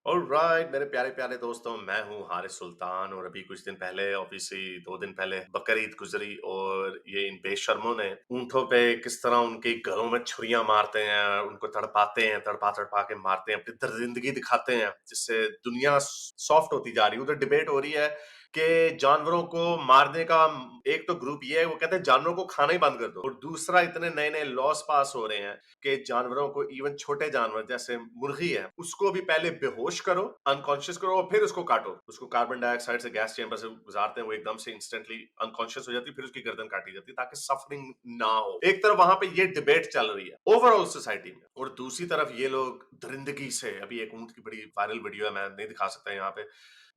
Alright मेरे प्यारे प्यारे दोस्तों, मैं हूँ हारिस सुल्तान। और अभी कुछ दिन पहले, ऑब्वियसली 2 दिन पहले बकरीद गुजरी और ये इन बेशर्मों ने ऊंटों पे किस तरह उनके गलों में छुरियां मारते हैं, उनको तड़पाते हैं, तड़पा तड़पा के मारते हैं, अपनी दरिंदगी दिखाते हैं, जिससे दुनिया सॉफ्ट होती जा रही है। उधर डिबेट हो रही है कि जानवरों को मारने का एक तो ग्रुप ये है, वो कहते हैं जानवरों को खाना ही बंद कर दो, और दूसरा इतने नए नए लॉस पास हो रहे हैं कि जानवरों को, इवन छोटे जानवर जैसे मुर्गी है, उसको भी पहले बेहोश करो, अनकॉन्शियस करो और फिर उसको काटो। उसको कार्बन डाइऑक्साइड से गैस चेंबर से गुजारते हैं, वो एकदम से इंस्टेंटली अनकॉन्शियस हो जाती है, फिर उसकी गर्दन काटी जाती है ताकि सफरिंग ना हो। एक तरफ वहां पे ये डिबेट चल रही है ओवरऑल सोसाइटी में, और दूसरी तरफ ये लोग दरिंदगी से, अभी एक ऊंट की बड़ी वायरल वीडियो है, मैं नहीं दिखा सकता यहाँ पे,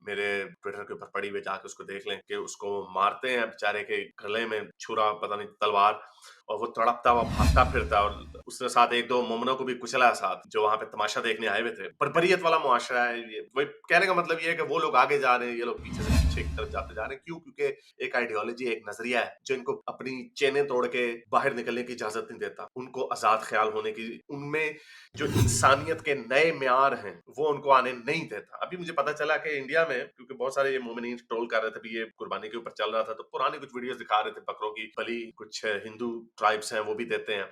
मेरे ट्विटर के ऊपर पड़ी हुई, जाके उसको देख लें कि उसको मारते हैं बेचारे के गले में छुरा, पता नहीं तलवार, और वो तड़पता हुआ भागता फिरता है, और उसके साथ एक दो मोमनों को भी कुचला है साथ, जो वहां पे तमाशा देखने आए हुए थे। बर्बरियत वाला मुआशरा है ये। वही कहने का मतलब ये है कि वो लोग आगे जा रहे हैं, ये लोग पीछे से पीछे की तरफ जाते जा रहे हैं। क्यों? क्योंकि एक आइडियोलॉजी, एक नजरिया है जो इनको अपनी चेनें तोड़ के बाहर निकलने की इजाजत नहीं देता, उनको आजाद ख्याल होने की, उनमें जो इंसानियत के नए म्यार हैं वो उनको आने नहीं देता। अभी मुझे पता चला कि इंडिया में, क्योंकि बहुत सारे ये मोमिनीन ट्रोल कर रहे थे, भी ये कुर्बानी के ऊपर चल रहा था, तो पुरानी कुछ वीडियोस दिखा रहे थे बकरों की बलि, कुछ हिंदू ट्राइब्स हैं वो भी देते हैं।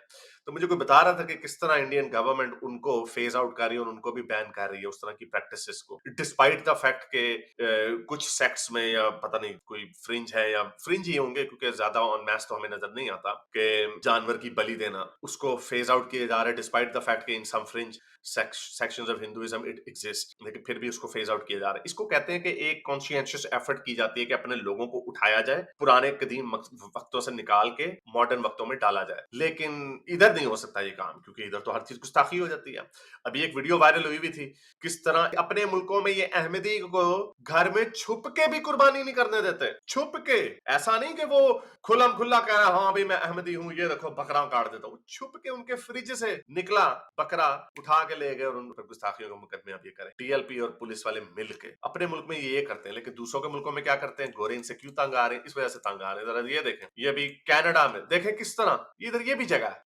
तो मुझे कोई बता रहा था कि किस तरह इंडियन गवर्नमेंट उनको फेज आउट कर रही है और उनको भी बैन कर रही है उस तरह की प्रैक्टिसेस को, डिस्पाइट द फैक्ट के कुछ सेक्ट्स में, या पता नहीं कोई फ्रिंज है, या फ्रिंज ही होंगे क्योंकि ज्यादा ऑन मैस तो हमें नजर नहीं आता, कि जानवर की बलि देना उसको फेज आउट किया जा रहा है, डिस्पाइट द फैक्ट कि in some fringe sections of Hinduism it exist, लेकिन फिर भी उसको फेज आउट किया जा रहा है। इसको कहते हैं कि एक कॉन्शियंशियस एफर्ट की जाती है कि अपने लोगों को उठाया जाए, पुराने कदीम वक्तों से निकाल के मॉडर्न वक्तों में डाला जाए। लेकिन इधर नहीं हो सकता ये काम, क्योंकि इधर तो हर चीज गुस्ताखी हो जाती है। अभी एक वीडियो वायरल हुई भी थी, किस तरह अपने मुल्कों में ये अहमदी को घर में छुप के भी कुर्बानी नहीं करने देते। छुप के, ऐसा नहीं कि वो खुलम खुल्ला कह रहा हाँ भाई मैं अहमदी हूँ, ये देखो बकरा काट देता हूँ। छुप के उनके फ्रिज से निकला बकरा, उठा के ले गए और उन पर गुस्ताखियों के मुकदमे अब ये करें। टीएलपी और पुलिस वाले मिल के अपने मुल्क में ये करते हैं, लेकिन दूसरों के मुल्कों में क्या करते हैं? गोरे इनसे क्यों तंग आ रहे हैं? इस वजह से तंग आ रहे हैं। जरा ये देखें, ये अभी कनाडा में देखें किस तरह, इधर ये भी जगह है,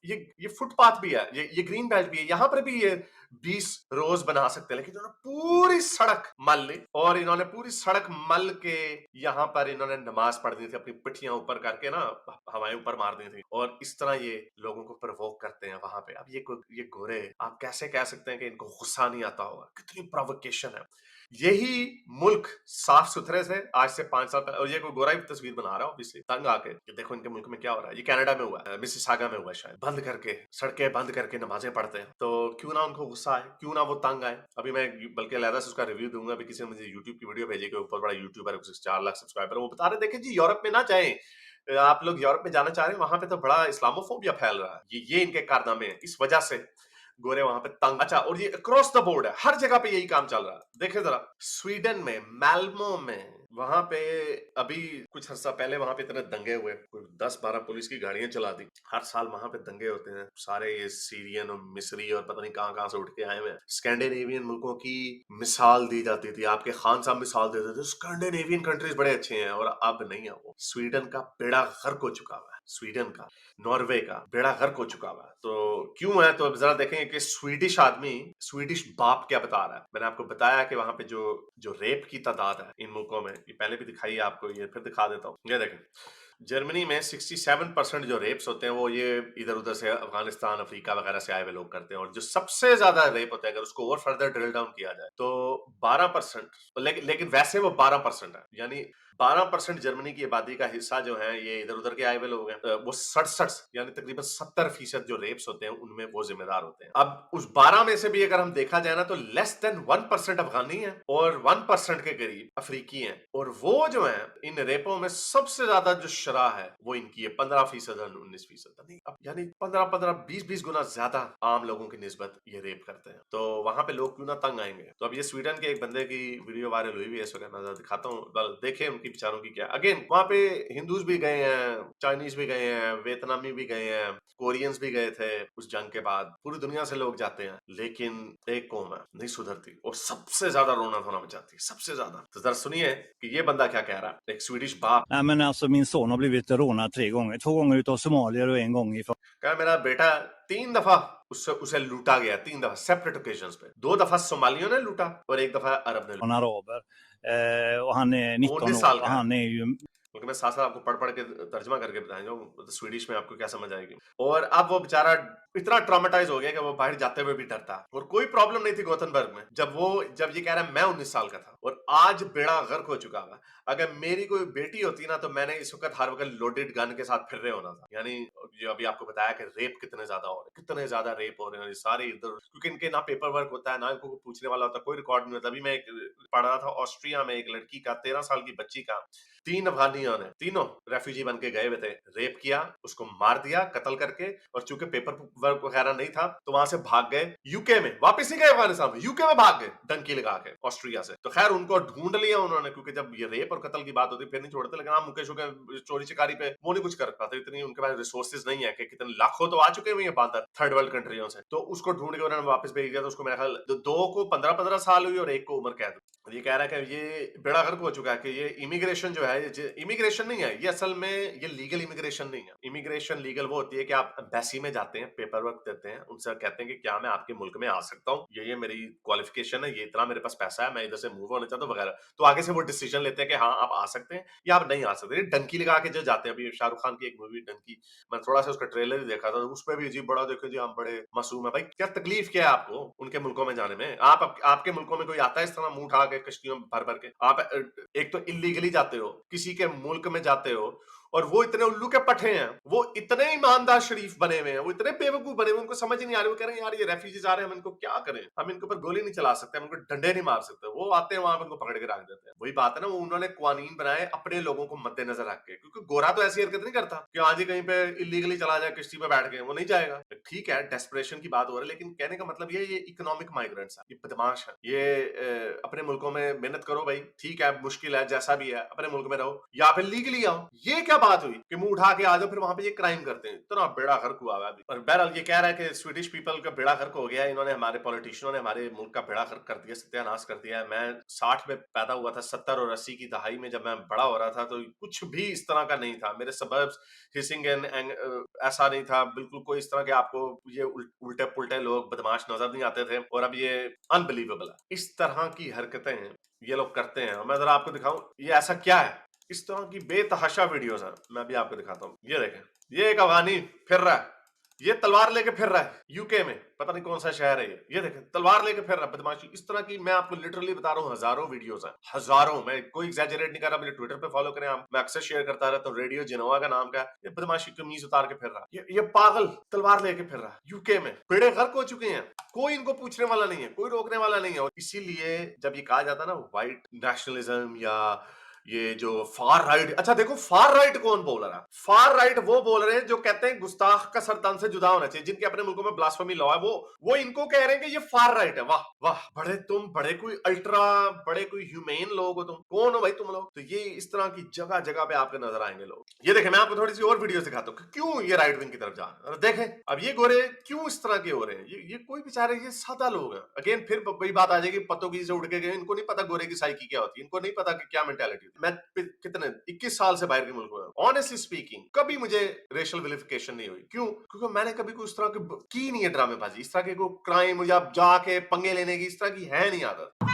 ये फुटपाथ भी है, ये ग्रीन बेल्ट भी है, यहाँ पर भी ये 20 रोज बना सकते हैं, लेकिन इन्होंने पूरी सड़क मल ली, और इन्होंने पूरी सड़क मल के यहाँ पर इन्होंने नमाज पढ़नी थी, अपनी पिठियां ऊपर करके ना हवाएं ऊपर मारनी थी, और इस तरह ये लोगों को प्रवोक करते हैं वहां पे। अब ये गोरे, आप कैसे कह सकते हैं कि इनको गुस्सा नहीं आता होगा? कितनी प्रोवोकेशन है। यही मुल्क साफ सुथरे से आज से 5 साल पहले, और ये कोई गोरा ही तस्वीर बना रहा है ऑब्वियसली, तंग आके कि देखो इनके मुल्क में क्या हो रहा है। ये कनाडा में हुआ है, मिसिसागा में हुआ है, शायद बंद करके, सड़कें बंद करके नमाजें पढ़ते हैं। तो क्यों ना उनको गुस्सा आए, क्यों ना वो तंग आए। अभी मैं बल्कि अलहदा से उसका रिव्यू दूंगा। अभी किसी ने मुझे यूट्यूब की वीडियो भेजी, के ऊपर बड़ा यूट्यूबर है, 4 लाख सब्सक्राइबर, वो बता रहे देखे जी यूरोप में ना जाए, आप लोग यूरोप में जाना चाह रहे हैं, वहां पे तो बड़ा इस्लामोफोबिया फैल रहा है, ये इनके कारनामे हैं, इस वजह से गोरे वहां पे तंग। अच्छा, और ये अक्रॉस द बोर्ड है, हर जगह पे यही काम चल रहा है। देखे जरा, स्वीडन में मैल्मो में, वहां पे अभी कुछ अर्सा पहले वहां पे इतने दंगे हुए, कोई 10-12 पुलिस की गाड़ियां चला दी। हर साल वहां पे दंगे होते हैं, सारे ये सीरियन और मिस्री और पता नहीं कहां कहां से उठ के आए हुए हैं। स्कैंडिनेवियन मुल्कों की मिसाल दी जाती थी, आपके खान साहब मिसाल देते थे, स्कैंडिनेवियन कंट्रीज बड़े अच्छे हैं, और अब नहीं है वो। स्वीडन का बेड़ा गर्क हो चुका हुआ है, स्वीडन का, नॉर्वे का बेड़ा गर्क हो चुका हुआ है। तो क्यों है? तो अब जरा देखेंगे कि स्वीडिश आदमी, स्वीडिश बाप क्या बता रहा है। मैंने आपको बताया कि वहां पे जो जो रेप की तादाद है इन मुल्कों में, ये पहले भी दिखाई है आपको, ये फिर दिखा देता हूँ। ये देखें, जर्मनी में 67% जो रेप्स होते हैं वो ये इधर उधर से, अफगानिस्तान, अफ्रीका वगैरह से आए हुए लोग करते हैं। और जो सबसे ज्यादा रेप होते हैं, अगर उसको और फर्दर ड्रिल डाउन किया जाए, तो 12%, लेकिन वैसे वो 12% है, यानी 12% जर्मनी की आबादी का हिस्सा जो है ये इधर उधर के आए हुए लोग हैं। वो 67, यानी तकरीबन 70% जो रेप्स होते हैं उनमें वो जिम्मेदार होते हैं। अब उस 12 में से भी अगर हम देखा जाए ना, तो लेस देन 1% अफगानी है और 1% के करीब अफ्रीकी हैं। और वो जो है इन रेपों में सबसे ज्यादा जो शरह है वो इनकी है, 15% और 19%, नहीं यानी 15-15, 20-20 गुना ज्यादा आम लोगों की निस्बत ये रेप करते हैं। तो वहां पे लोग क्यों ना तंग आएंगे। तो अब ये स्वीडन के एक बंदे की वीडियो वायरल हुई हुई है, इस वक्त मैं दिखाता हूँ, देखें उनकी बेचारों की क्या। अगेन वहां पे हिंदूज भी गए हैं, चाइनीज भी गए हैं, वियतनामी भी गए हैं, कोरियंस भी गए थे उस जंग के बाद। पूरी दुनिया से लोग जाते हैं, लेकिन एक कौम है नहीं सुधरती और सबसे ज्यादा रोना धोना मचाती है, सबसे ज्यादा। तो जरा सुनिए कि ये बंदा क्या कह रहा है, एक स्वीडिश बाप। Nej, men alltså min son har blivit rånad 3 gånger. 2 gånger utav somalier och 1 gång ifrån. कहा मेरा बेटा 3 दफा उससे उसे लूटा गया, 3 दफा सेपरेट ओकेजन्स पे। 2 दफा सोमालियों ने लूटा और 1 दफा अरब ने लूटा। araber. Och han är 19 19 år साल och का है। han är ju क्योंकि मैं साथ-साथ आपको पढ़-पढ़ के तर्जुमा करके बताऊँगा, तो स्वीडिश में आपको क्या समझ आएगी। और अब वो बेचारा इतना ट्रॉमेटाइज़ हो गया कि वो बाहर जाते हुए भी डरता और कोई प्रॉब्लम नहीं थी गोथनबर्ग में। जब ये कह रहा है मैं 19 साल का था और आज बेड़ा गर्क हो चुका है। अगर मेरी कोई बेटी होती ना तो मैंने इस वक़्त हर वक़्त लोडेड गन के साथ फिर रहे होना था। यानी जो अभी आपको बताया कि रेप कितने ज़्यादा हो रहे हैं, कितने ज़्यादा रेप हो रहे हैं, ये सारे इधर क्योंकि इनके ना पेपर वर्क होता है, ना इनको कोई पूछने वाला होता है, कोई रिकॉर्ड नहीं होता। अभी मैं पढ़ रहा था ऑस्ट्रिया में एक लड़की का 13 साल की बच्ची का 3 अफ़गानियों ने, तीनों रेफ्यूजी बन के गए हुए थे, रेप किया, उसको मार दिया कत्ल करके और चूंकि पेपर वर्क वगैरह नहीं था तो वहां से भाग गए यूके में, वापस नहीं गए अफगानिस्तान में, यूके में भाग गए डंकी लगा के ऑस्ट्रिया से। तो खैर उनको ढूंढ लिया उन्होंने क्योंकि जब ये रेप और कत्ल की बात होती फिर नहीं छोड़ते, लेकिन हाँ मुकेश के चोरी चिकारी पे वो नहीं कुछ कर पाते, इतनी उनके पास रिसोर्सेज नहीं है कि कितने लाखों तो आ चुके हुए हैं बांधर थर्ड वर्ल्ड कंट्रियों से। तो उसको ढूंढ के उन्होंने वापस भेज दिया। तो उसको मेरा ख्याल 2 को 15-15 साल हुई और 1 को उम्र कैद। ये कह रहा है कि ये बेड़ा गर्क हो चुका है कि ये इमिग्रेशन जो है, इमिग्रेशन नहीं है ये, असल में ये लीगल इमिग्रेशन नहीं है। इमिग्रेशन लीगल वो होती है कि आप एम्बेसी में जाते हैं, पेपर वर्क देते हैं, उनसे कहते हैं कि क्या मैं आपके मुल्क में आ सकता हूँ, ये मेरी क्वालिफिकेशन है, ये इतना मेरे पास पैसा है, मैं इधर से मूव होना चाहता हूँ वगैरह। तो आगे से वो डिसीजन लेते हैं कि हाँ आप आ सकते हैं या आप नहीं आ सकते। डंकी लगा के जो जाते हैं, अभी शाहरुख खान की एक मूवी डंकी, मैं थोड़ा सा उसका ट्रेलर ही देखा था, उसमें भी जी बड़ा देखो जी हम बड़े मासूम है। भाई क्या तकलीफ क्या है आपको उनके मुल्कों में जाने में? आपके मुल्कों में कोई आता है इस तरह मुंह उठा के कश्तियों भर भर के? आप एक तो इलीगली जाते हो, किसी के मुल्क में जाते हो और वो इतने उल्लू के पट्टे हैं, वो इतने ईमानदार शरीफ बने हुए हैं, वो इतने बेवकूफ बने हुए, उनको समझ ही नहीं आ रही। वो कह रहे हैं यार ये रेफ्यूजीज आ रहे हैं, हम इनको क्या करें, हम इनके ऊपर गोली नहीं चला सकते, हम इनको डंडे नहीं मार सकते। वो आते हैं वहां पे इनको पकड़ के रख देते हैं। वही बात है ना, वो उन्होंने कानून बनाए अपने लोगों को मद्देनजर रख के, क्योंकि गोरा तो ऐसी हरकत नहीं करता कि आज ही कहीं पे इलीगली चला जाए किश्ती पे बैठ के, वो नहीं जाएगा। ठीक है डेस्परेशन की बात हो रही है, लेकिन कहने का मतलब ये इकोनॉमिक माइग्रेंट्स है, ये बदमाश है, ये अपने मुल्कों में मेहनत करो भाई, ठीक है मुश्किल है जैसा भी है, अपने मुल्क में रहो या फिर लीगली आओ। ये क्या बात हुई कि मुंह उठा के आ जाओ फिर वहां पे ये क्राइम करते हैं? इतना बेड़ा गर्क हुआ है अभी। और बहरहाल ये कह रहा है कि स्वीडिश पीपल का बेड़ा गर्क हो गया, इन्होंने हमारे पॉलिटिशियनों ने हमारे मुल्क का बेड़ा गर्क कर दिया, सत्यानाश कर दिया है। मैं 60 में पैदा हुआ था, 70 और 80 की दहाई में जब मैं बड़ा हो रहा था तो कुछ भी इस तरह का नहीं था। मेरे सबर्ब्स हिसिंग ऐसा नहीं था, बिल्कुल कोई इस तरह के आपको ये उल्टे पुल्टे लोग बदमाश नजर नहीं आते थे। और अब ये अनबिलीवेबल है, इस तरह की हरकतें ये लोग करते हैं। मैं जरा आपको दिखाऊं ये ऐसा क्या है। इस तरह की बेतहाशा वीडियोस हैं, मैं भी आपको दिखाता हूँ। ये देखें, ये एक अफगानी फिर रहा है, ये तलवार लेके फिर रहा है यूके में, पता नहीं कौन सा शहर है ये देखें तलवार लेके फिर रहा है, बदमाशी। इस तरह की मैं आपको लिटरली बता रहा हूँ हजारों वीडियोस हैं, हजारों। मैं कोई एग्जैजरेट नहीं कर रहा, मुझे ट्विटर पे फॉलो करें आप, मैं अक्सर शेयर करता रहता हूँ। रेडियो जिनोवा का नाम का ये बदमाशी कमीज उतार के फिर रहा है, ये पागल तलवार लेके फिर रहा है यूके में। बेड़े गर्क हो चुके हैं, कोई इनको पूछने वाला नहीं है, कोई रोकने वाला नहीं है। और इसीलिए जब ये कहा जाता है ना व्हाइट नेशनलिज्म या ये जो फार राइट, अच्छा देखो फार राइट कौन बोल रहा है? फार राइट वो बोल रहे हैं जो कहते हैं गुस्ताख का सरतान से जुदा होना चाहिए, जिनके अपने मुल्कों में ब्लास्फेमी लॉ है, वो इनको कह रहे हैं कि ये फार राइट है। वाह वाह, बड़े कोई अल्ट्रा, बड़े कोई ह्यूमेन लोग हो तुम, कौन हो भाई तुम लोग? तो ये इस तरह की जगह जगह पे आपके नजर आएंगे लोग। ये देखें, मैं आपको थोड़ी सी और वीडियो दिखाता हूँ क्यों ये राइट विंग की तरफ जा रहे हैं। देखें अब ये गोरे क्यों इस तरह के हो रहे हैं, ये कोई बेचारे ये सादा लोग हैं। अगेन फिर वही बात आ जाएगी, पतों की से उड़ के गए, इनको नहीं पता गोरे की साइकी क्या होती है, इनको नहीं पता कि क्या मेंटालिटी होती है। मैं कितने 21 साल से बाहर के मुल्क में, ऑनेस्टली स्पीकिंग कभी मुझे रेशियल विलिफिकेशन नहीं हुई। क्यों? क्योंकि मैंने कभी कोई इस तरह की नहीं है ड्रामेबाजी, इस तरह के कोई क्राइम या जाके पंगे लेने की इस तरह की है नहीं आदत।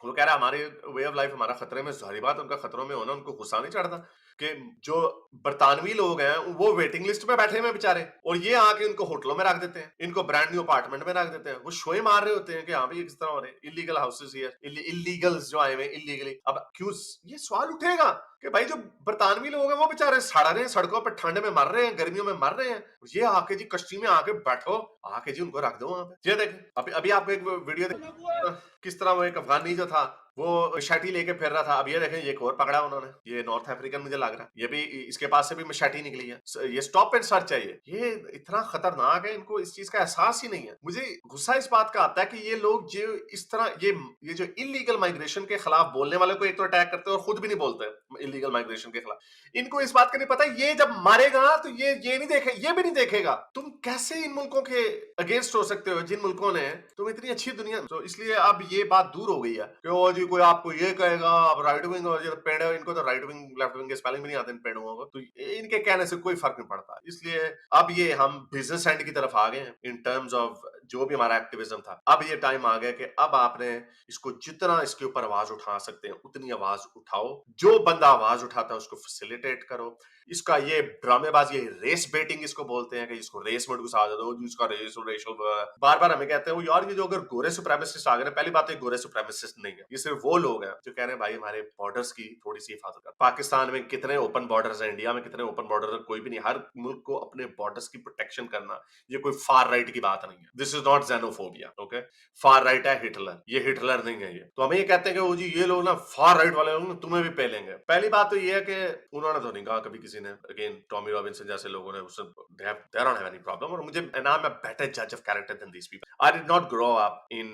वो कह रहा है हमारे वे ऑफ लाइफ हमारा खतरे में, जाहिर बात उनका खतरों में होना उनको गुस्सा नहीं चढ़ता कि जो बरतानवी लोग हैं वो वेटिंग लिस्ट पे बैठे हुए बेचारे, और ये आके इनको होटलों में रख देते हैं, इनको ब्रांड न्यू अपार्टमेंट में रख देते हैं। वो शोए मार रहे होते हैं कि हाँ भाई ये किस तरह हो रहे हैं, इलीगल हाउसेस हियर, इलीगल्स जो आए हुए इलीगली। अब क्यों ये सवाल उठेगा कि भाई जो बरतानवी लोग हैं वो बेचारे सड़ रहे हैं, सड़कों पर ठंड में मर रहे हैं, गर्मियों में मर रहे हैं, ये आके जी कश्ती में आके बैठो, आके जी उनको रख दो वहां पे। ये देखें अभी आपको एक वीडियो किस तरह वो एक अफगानी जो था वो मशाटी लेके फिर रहा था। अब ये देखें ये एक और पकड़ा उन्होंने, ये नॉर्थ अफ्रीकन मुझे लग रहा है, ये भी इसके पास से भी मशाटी निकली है। ये स्टॉप एंड सर्च है, ये इतना खतरनाक है, इनको इस चीज का एहसास ही नहीं है। मुझे गुस्सा इस बात का आता है कि ये लोग जो इस तरह ये जो इलीगल माइग्रेशन के खिलाफ बोलने वाले को एक तो अटैक करते हैं और खुद भी नहीं बोलते इलीगल माइग्रेशन के खिलाफ। इनको इस बात का नहीं पता, ये जब मारेगा तो ये नहीं देखे, ये भी नहीं देखेगा। तुम कैसे इन मुल्कों के अगेंस्ट हो सकते हो जिन मुल्कों ने तुम इतनी अच्छी दुनिया। तो इसलिए अब ये बात दूर हो गई है कि ओ जी कोई आपको ये कहेगा आप राइट विंग, और ये पेड़, इनको तो राइट विंग लेफ्ट विंग के स्पेलिंग भी नहीं आते इन पेड़ों को, तो इनके कहने से कोई फर्क नहीं पड़ता। इसलिए अब ये हम बिजनेस एंड की तरफ आ गए हैं इन टर्म्स ऑफ जो भी हमारा एक्टिविज्म था। अब ये टाइम आ गया कि अब आपने इसको जितना इसके ऊपर आवाज उठा सकते हैं उतनी आवाज उठाओ। जो बंदा आवाज उठाता है उसको फैसिलिटेट करो। इसका ये ड्रामेबाजी, ये रेस बेटिंग इसको बोलते हैं कि इसको रेस में घुसा दो, जिसका रेस और रेशल बार बार हमें कहते हैं यार ये जो अगर गोरे सुप्रीमेसिस्ट आ गए, पहली बात तो गोरे सुप्रीमेसिस्ट नहीं है, ये सिर्फ वो लोग हैं जो कह रहे हैं भाई हमारे बॉर्डर्स की थोड़ी सी हिफाजत कर। पाकिस्तान में कितने ओपन बॉर्डर्स हैं, इंडिया में कितने ओपन बॉर्डर है, कोई भी नहीं। हर मुल्क को अपने बॉर्डर्स की प्रोटेक्शन करना, ये कोई फार राइट की बात नहीं है। This is not xenophobia, okay. Far right है हिटलर, ये हिटलर नहीं है। ये तो हमें ये कहते हैं कि वो जी ये लोग ना फार राइट वाले लोग तुम्हें भी पेलेंगे। पहली बात तो ये है कि उन्होंने तो नहीं कहा कभी किसी ने, अगेन टॉमी रॉबिन्सन जैसे लोगों ने, उससे they don't have any problem। और मुझे, and I'm a better judge of character than these people। I did not grow up in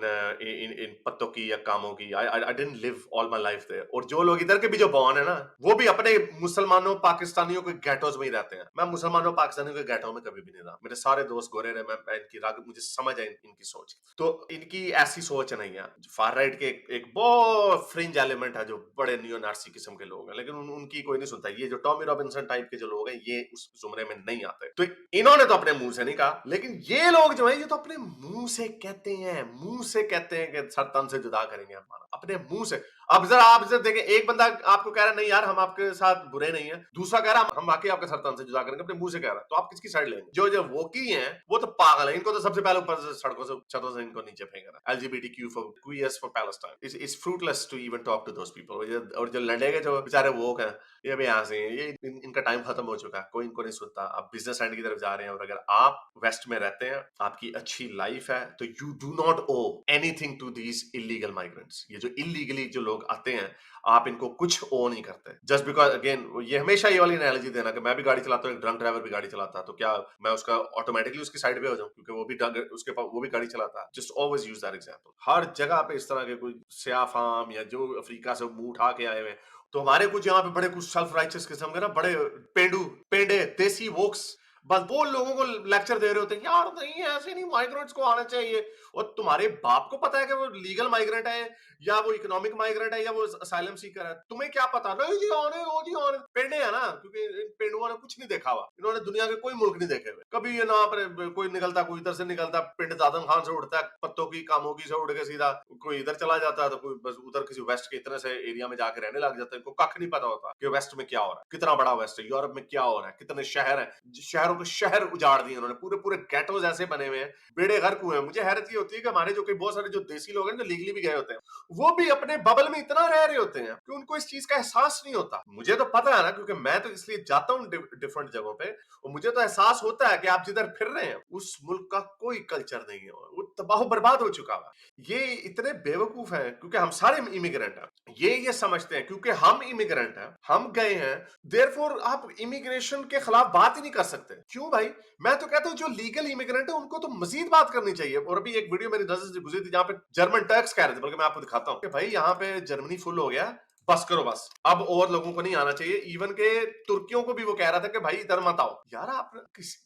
पत्तों की या कामों की। I didn't live all my life there। और जो लोग इधर के भी जो बॉर्न है ना, वो भी अपने मुसलमानों पाकिस्तानियों के गेटोज में ही रहते हैं। मैं मुसलमानों पाकिस्तानियों के गेटो में कभी भी नहीं रहा। मेरे सारे दोस्त गोरे रहे, मैं इनकी राग, मुझे समझ आई इनकी सोच। तो इनकी ऐसी सोच नहीं है। फार राइट के एक बहुत फ्रिंज एलिमेंट है जो बड़े नियो नार्सी किस्म के लोग हैं, लेकिन उनकी कोई नहीं सुनता। ये जो टॉमी रॉबिन्सन टाइप के जो लोग हैं, ये उस जुमरे में नहीं आते। तो इन्होंने तो अपने मुंह से नहीं कहा, लेकिन ये लोग जो है ये तो अपने मुंह से कहते हैं, मुंह से कहते हैं कि सर तन से जुदा करेंगे हमारा, अपने मुंह से। अब जरा आप जरा देखें, एक बंदा आपको कह रहा है नहीं यार हम आपके साथ बुरे नहीं है, दूसरा कह रहा है हम वाकई आपके सर तन से जुदा करेंगे, अपने मुंह से कह रहा है। तो आप किसकी साइड लेंगे? जो जो वोकी हैं वो तो पागल है, इनको तो सबसे पहले ऊपर से सड़कों से, छतों से इनको नीचे फेंक रहा है। LGBTQ for queers for Palestine, it's fruitless to even talk to those people। और जो लड़ेगे जो बेचारे वोक हैं, ये भी यहाँ से हैं, ये इनका टाइम खत्म हो चुका है, कोई इनको नहीं सुनता। आप बिजनेस एंड की तरफ जा रहे हैं, और अगर आप वेस्ट में रहते हैं, आपकी अच्छी लाइफ है, तो you do not owe anything to these illegal migrants. ये जो इलीगली जो लोग आते हैं, आप इनको कुछ ओ नहीं करते। जस्ट बिकॉज, अगेन ये हमेशा ये वाली एनालॉजी देना कि मैं भी गाड़ी चलाता हूँ, एक ड्रंक ड्राइवर भी गाड़ी चलाता है, तो क्या मैं उसका ऑटोमेटिकली उसकी साइड पे हो जाऊं क्योंकि वो भी उसके पास वो भी गाड़ी चलाता है? Just always use that example. हर जगह पे इस तरह के कोई सियाफाम या जो अफ्रीका से मुंह उठा के आए हुए हैं, तो हमारे कुछ यहाँ पे बड़े कुछ सेल्फ राइचियस किस्म के ना बड़े पेंडे देसी वोक्स बस वो लोगों को लेक्चर दे रहे होते हैं, यार नहीं ऐसे नहीं, माइग्रेंट्स को आना चाहिए। और तुम्हारे बाप को पता है कि वो लीगल माइग्रेंट है या वो इकोनॉमिक माइग्रेंट है या वो असाइलम सीकर है? तुम्हें क्या पता? नहीं जी आने दो जी आने। पेंडे है ना, क्योंकि इन पेंडुओं ने कुछ नहीं देखा हुआ, इन्होंने दुनिया के कोई मुल्क नहीं देखे हुए। कभी ये ना पर कोई निकलता, कोई इधर से निकलता, पिंड दादन खान से उड़ता है, पत्तों की कामोगी से उड़ के सीधा कोई इधर चला जाता है, तो कोई बस उधर किसी वेस्ट के इतने से एरिया में जाके रहने लग जाता है। इनको कख नहीं पता होता कि वेस्ट में क्या हो रहा है, कितना बड़ा वेस्ट है, यूरोप में क्या हो रहा है, कितने शहर है, शहरों के शहर उजाड़ दिए उन्होंने, पूरे पूरे गेटोज ऐसे बने हुए हैं, बेड़े गर्क हुए हैं। मुझे हैरत ये होती है कि हमारे जो बहुत सारे जो देसी लोग हैं जो लीगली भी गए होते हैं, वो भी अपने बबल में इतना रह रहे होते हैं कि उनको इस चीज का एहसास नहीं होता। मुझे तो पता है ना, क्योंकि मैं तो इसलिए जाता हूँ डिफरेंट जगहों पे, और मुझे तो एहसास होता है कि आप जिधर फिर रहे हैं उस मुल्क का कोई कल्चर नहीं है, वो तबाह बर्बाद हो चुका है। ये इतने बेवकूफ हैं क्योंकि हम सारे इमिग्रेंट हैं। ये समझते हैं क्योंकि हम इमिग्रेंट हैं, हम गए हैं, देयरफॉर आप इमिग्रेशन के खिलाफ बात ही नहीं कर सकते। क्यों भाई? मैं तो कहता हूँ जो लीगल इमिग्रेंट है उनको तो मजीद बात करनी चाहिए। और अभी एक वीडियो मेरी नजर से गुजरी थी जहां पे जर्मन टर्क्स कह रहे थे, बल्कि मैं आपको दिखाता हूँ कि भाई यहाँ पे जर्मनी फुल हो गया, बस करो बस, अब और लोगों को नहीं आना चाहिए। इवन के तुर्कियों को भी वो कह रहा था कि भाई इधर मत आओ। यार आप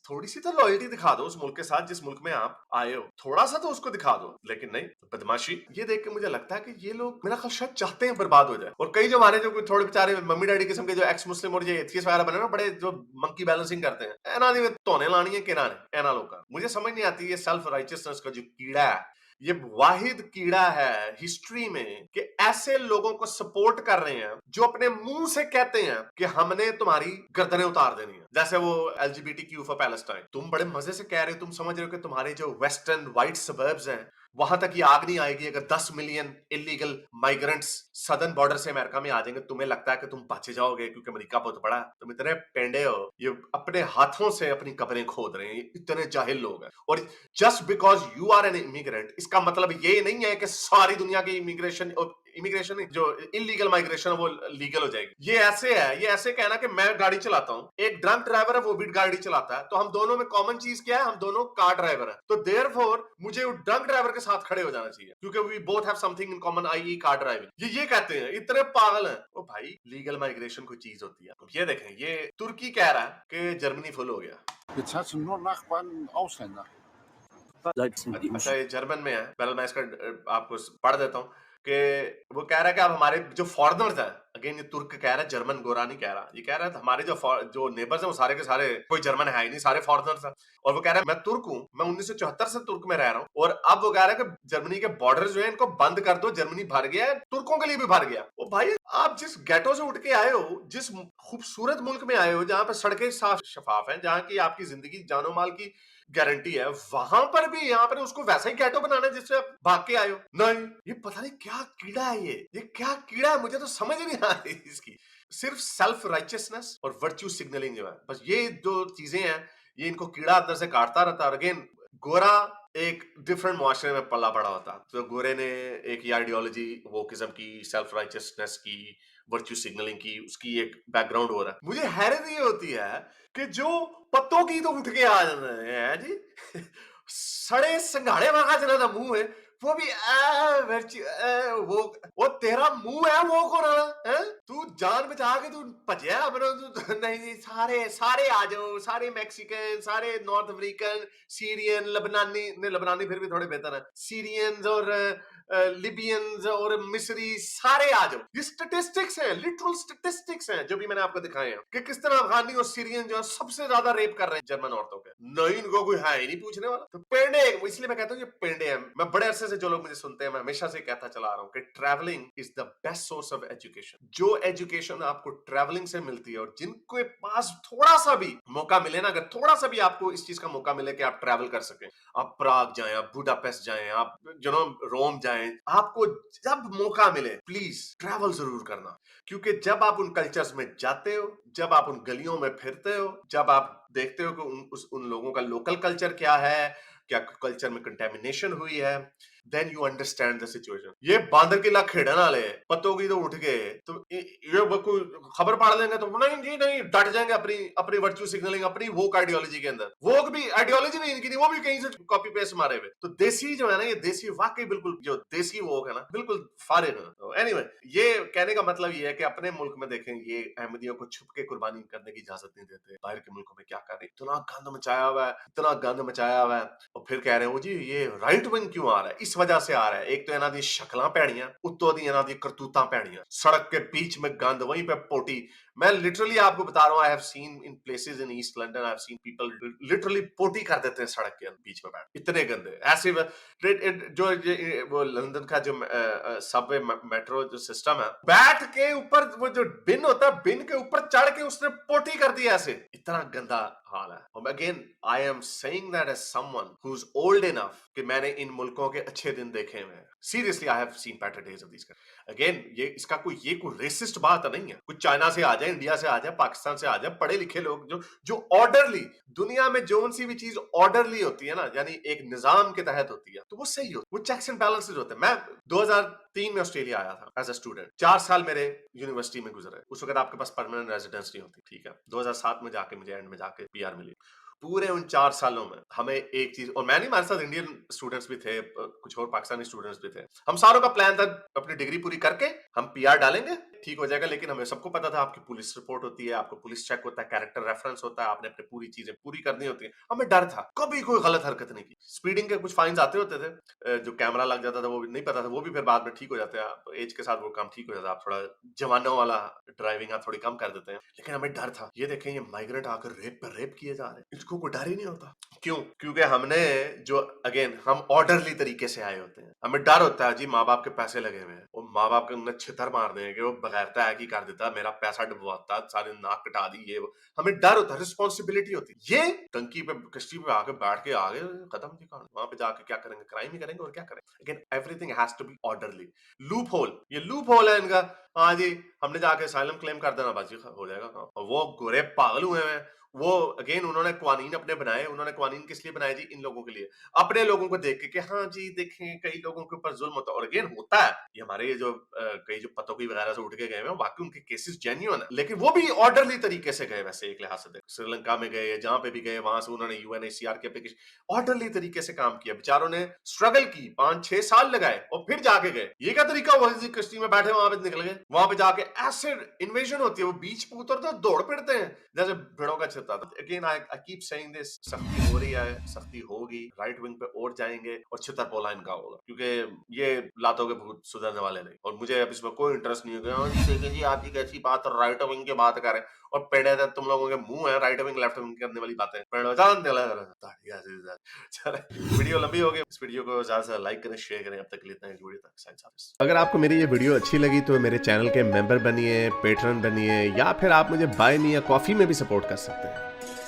थोड़ी सी तो लॉयल्टी दिखा दो उस मुल्क के साथ जिस मुल्क में आप आए हो, थोड़ा सा तो उसको दिखा दो। लेकिन नहीं, बदमाशी। ये देख के मुझे लगता है कि ये लोग मेरा ख्याल शायद चाहते हैं बर्बाद हो जाए। और कई जो हमारे जो थोड़े बेचारे मम्मी डैडी किस्म के जो एक्स मुस्लिम और ये एथियस्ट वगैरह बने ना, बड़े जो मंकी बैलेंसिंग करते हैं, एना नहीं तोने लानी है किना ने एना लोग का। मुझे समझ नहीं आती ये सेल्फ राइचियसनेस का जो कीड़ा है, ये वाहिद कीड़ा है हिस्ट्री में कि ऐसे लोगों को सपोर्ट कर रहे हैं जो अपने मुंह से कहते हैं कि हमने तुम्हारी गर्दनें उतार देनी है। जैसे वो LGBTQ फॉर पैलेस्टाइन, तुम बड़े मजे से कह रहे हो, तुम समझ रहे हो कि तुम्हारे जो वेस्टर्न व्हाइट सबर्ब्स हैं वहां तक ये आग नहीं आएगी अगर 10 million illegal migrants southern border से अमेरिका में आ जाएंगे। तुम्हें लगता है कि तुम बच जाओगे क्योंकि अमेरिका बहुत बड़ा है? तुम इतने पेंडे हो, ये अपने हाथों से अपनी कब्रें खोद रहे हैं, इतने जाहिल लोग हैं। और just because you are an immigrant, इसका मतलब ये नहीं है कि सारी दुनिया की इमिग्रेशन इमिग्रेशन नहीं, जो इलीगल माइग्रेशन है वो लीगल हो जाएगी। ये ऐसे कहना कि मैं गाड़ी चलाता हूँ, एक ड्रंक ड्राइवर है वो भी गाड़ी चलाता है, तो हम दोनों में कॉमन चीज क्या है? हम दोनों कार ड्राइवर है, तो देयरफॉर मुझे ड्रंक ड्राइवर के साथ खड़े हो जाना चाहिए क्योंकि we both have something in common, I car driving. ये कहते हैं, इतने पागल हैं। ओ भाई, लीगल माइग्रेशन कोई चीज होती है। ये देखें, ये तुर्की कह रहा है कि जर्मनी फुल हो गया। Jetzt hast du nur Nachbarn Ausländer. अच्छा, ये जर्मन में है, पहले मैं इसका आपको पढ़ देता हूँ कि वो कह रहा है कि अब हमारे जो फॉरेनर्स हैं, अगेन ये तुर्क कह रहा है, जर्मन गोरा नहीं कह रहा, ये कह रहा है हमारे जो नेबर्स हैं वो सारे के सारे कोई जर्मन है ही नहीं, सारे फॉरेनर्स हैं। और वो कह रहा है मैं तुर्क हूँ, मैं 1974 से तुर्क में रह रहा हूँ, और अब वो कह रहा है कि जर्मनी के बॉर्डर जो है इनको बंद कर दो, जर्मनी भर गया है, तुर्कों के लिए भी भर गया। ओ भाई, आप जिस गेटो से उठ के आए हो, जिस खूबसूरत मुल्क में आए हो जहां पर सड़कें साफ शफाफ हैं, जहां की आपकी जिंदगी जानो माल की गारंटी है, वहां पर भी यहाँ पर उसको वैसा ही गैटो बनाना है जिससे आप भाग के आए हो। नहीं, ये पता नहीं क्या कीड़ा है, ये क्या कीड़ा है, मुझे तो समझ ही नहीं आ रही इसकी। सिर्फ सेल्फ राइचियसनेस और वर्च्यू सिग्नलिंग जो है, बस ये दो चीजें हैं, ये इनको कीड़ा अंदर से काटता रहता है। अगेन, गोरा एक डिफरेंट मुआशरे में पला पड़ा होता, तो गोरे ने एक ये आइडियोलॉजी वोकिज्म की, सेल्फ राइचियसनेस की, वर्च्यू सिग्नलिंग की, उसकी एक बैकग्राउंड हो रहा है। मुझे हैरत ये होती है कि जो पत्तों की तो उठ के आ रहे हैं जी सड़े संघाड़े वाला जना मुंह है, वो भी वो तेरा मुंह है वो को रहा है, तू जान बचा के तू भजया अपना, तू नहीं नहीं, सारे सारे आ जाओ, सारे मैक्सिकन, सारे नॉर्थ अफ्रीकन, सीरियन, लबनानी, नहीं लबनानी फिर भी थोड़े बेहतर है, सीरियंस और लिबियंस और मिस्री, सारे आ जाओ। ये स्टेटिस्टिक्स हैं, लिटरल स्टेटिस्टिक्स हैं जो भी मैंने आपको दिखाए हैं कि किस तरह अफगानी और सीरियन जो है सबसे ज्यादा रेप कर रहे हैं जर्मन औरतों के। नहीं, इनको कोई है ही नहीं पूछने वाला, तो पेंडे, इसलिए मैं कहता हूँ ये पेंडे हैं। मैं बड़े अरसे से, जो लोग मुझे सुनते हैं, मैं हमेशा से कहता चला रहा हूँ कि travelling is the best source of education. जो एजुकेशन आपको ट्रैवलिंग से मिलती है, और जिनके पास थोड़ा सा भी मौका मिले ना, अगर थोड़ा सा भी आपको इस चीज का मौका मिले कि आप ट्रैवल कर सकें, आप प्राग जाएं, आप बुडापेस्ट जाएं, आप रोम जाएं, आपको जब मौका मिले प्लीज ट्रैवल जरूर करना, क्योंकि जब आप उन कल्चर्स में जाते हो, जब आप उन गलियों में फिरते हो, जब आप देखते हो कि उन लोगों का लोकल कल्चर क्या है, क्या कल्चर में कंटेमिनेशन हुई है, then you understand the situation. ये बांदर किला खेड़न वाले पत्तों की तो उठ गए, तो ये कोई खबर पढ़ लेंगे तो नहीं जी नहीं, डट जाएंगे अपनी अपनी वर्च्यू सिग्नलिंग, अपनी वोक आइडियोलॉजी के अंदर। वोक भी आइडियोलॉजी भी इनकी नहीं, वो भी कहीं से कॉपी पेस्ट मारे हुए। तो देसी जो है ना, ये देसी वाकई बिल्कुल, जो देसी वोक है ना, बिल्कुल फारिग है। तो एनीवे, ये कहने का मतलब ये है कि अपने मुल्क में देखें, ये अहमदियों को छुप के कुर्बानी करने की इजाजत नहीं देते। बाहर के मुल्कों में क्या कर रहे हैं, इतना गंद मचाया हुआ है, इतना गंद मचाया हुआ है, और फिर कह रहे हैं वो जी ये राइट विंग क्यों आ रहा है, इस वजह से आ रहा है। एक तो इन्हों दी शक्लां भैड़ियां, उत्तों दी इन्हों दी करतूतां भैड़ियां, सड़क के बीच में गंद, वहीं पे पोटी। मैं लिटरली आपको बता रहा हूँ, I have seen in places in East London, I have seen people literally potty कर देते हैं सड़क के बीच में बैठ, इतने गंदे ऐसे। जो वो लंदन का जो सबवे मेट्रो जो सिस्टम है, बैठ के ऊपर वो जो बिन होता है, बिन के ऊपर चढ़ के उसने पोटी कर दी ऐसे, इतना गंदा हाल है। और again I am saying that as someone who is old enough कि मैंने इन मुल्कों के अच्छे दिन देखे हुए हैं। Seriously I have scene better days of this. Again, ये इसका कोई रेसिस्ट बात नहीं है। कुछ चाइना से आ जाए, इंडिया से आ जाए, पाकिस्तान से आ जाए, पढ़े लिखे लोग जो ऑर्डरली, दुनिया में जो सी भी चीज ऑर्डरली होती है ना, यानी एक निजाम के तहत होती है, तो वो सही होती है, वो चेक्स एंड बैलेंसेस होते हैं। मैं 2003 में ऑस्ट्रेलिया आया था एज अ स्टूडेंट, 4 साल मेरे यूनिवर्सिटी में गुजरे। उस वक्त आपके पास परमानेंट रेजिडेंस नहीं होती, ठीक है। 2007 में जाके मुझे एंड में जाके पीआर मिली। पूरे उन 4 सालों में हमें एक चीज, और मैं नहीं, हमारे साथ इंडियन स्टूडेंट्स भी थे, कुछ और पाकिस्तानी स्टूडेंट्स भी थे, हम सारों का प्लान था अपनी डिग्री पूरी करके हम पीआर डालेंगे, ठीक हो जाएगा। लेकिन हमें सबको पता था आपकी पुलिस रिपोर्ट होती है, आपको पुलिस चेक होता है, कैरेक्टर रेफरेंस होता है, आपने अपनी पूरी चीजें पूरी करनी होती है। हमें डर था, कभी कोई गलत हरकत नहीं की। स्पीडिंग के कुछ फाइन्स आते होते थे, जो कैमरा लग जाता था वो भी नहीं पता था, वो भी फिर बाद में ठीक हो जाते हैं, एज के साथ वो काम ठीक हो जाता है, आप थोड़ा जवानों वाला ड्राइविंग आप थोड़ी कम कर देते हैं। लेकिन हमें डर था, ये देखें ये माइग्रेंट आकर रेप पर रेप किए जा रहे हैं, इसको कोई डर ही नहीं होता। क्यों? क्योंकि हमने जो, अगेन, हम ऑर्डरली तरीके से आए होते हैं। हमें डर होता है जी, माँ बाप के पैसे लगे हुए हैं, और माँ बाप के उन्हें छितर मार देंगे, वो बगैरता है कि कर देता, मेरा पैसा डुबवाता, सारे नाक कटा दी, ये वो। हमें डर होता है, रिस्पॉन्सिबिलिटी होती है। ये टंकी पे, कश्ती पे आके बैठ के आगे खत्म की कहानी, वहां पे जाके क्या करेंगे, क्राइम ही करेंगे और क्या करेंगे। Again, everything has to be orderly. Loophole, ये लूप होल है इनका। हाँ जी, हमने जाके असाइलम क्लेम कर देना, बाजी हो जाएगा काम। और वो गोरे पागल हुए हैं, वो अगेन उन्होंने कानून अपने बनाए, उन्होंने कानून किस लिए बनाए जी? इन लोगों के लिए, अपने लोगों को देख के कि हाँ जी देखें कई लोगों के ऊपर जुल्म होता है, और अगेन होता है ये हमारे ये जो कई जो पतों की वगैरह से उठ के गए हैं वाकई उनके केसेस जेन्युइन है, लेकिन वो भी ऑर्डरली तरीके से गए, वैसे एक लिहाज से देख श्रीलंका में गए, जहां पे भी गए वहां से उन्होंने यूएनएचसीआर के एप्लीकेशन ऑर्डरली तरीके से काम किया, बेचारों ने स्ट्रगल की 5-6 साल लगाए और फिर जाके गए। ये क्या तरीका हुआ जी? कश्ती में बैठे वहां पे निकल गए, वहां पे जाके एसिड इन्वेजन होती है, वो बीच पे उतरते दौड़ पड़ते हैं जैसे भेड़ों का छिता। Again I keep saying this, सख्ती हो रही है, सख्ती होगी, राइट विंग पे और जाएंगे और छितरपोला इनका होगा, क्योंकि ये लातों के भूत सुधरने वाले नहीं। और मुझे अब इसमें कोई इंटरेस्ट नहीं है कि देखें जी आप जी कैसी बात राइट विंग की बात करें, और पेड़े तुम लोगों के मुंह है राइट विंग लेफ्ट विंग करने वाली बातें, चले वीडियो लंबी हो गई, इस वीडियो को ज्यादा से लाइक करें, शेयर करें। अब तक के लिए इतना ही, वीडियो तक साइंस ऑफिस। अगर आपको मेरी ये वीडियो अच्छी लगी तो मेरे चैनल के मेंबर बनिए, पेट्रन बनिए, या फिर आप मुझे बाय मी या कॉफी में भी सपोर्ट कर सकते हैं।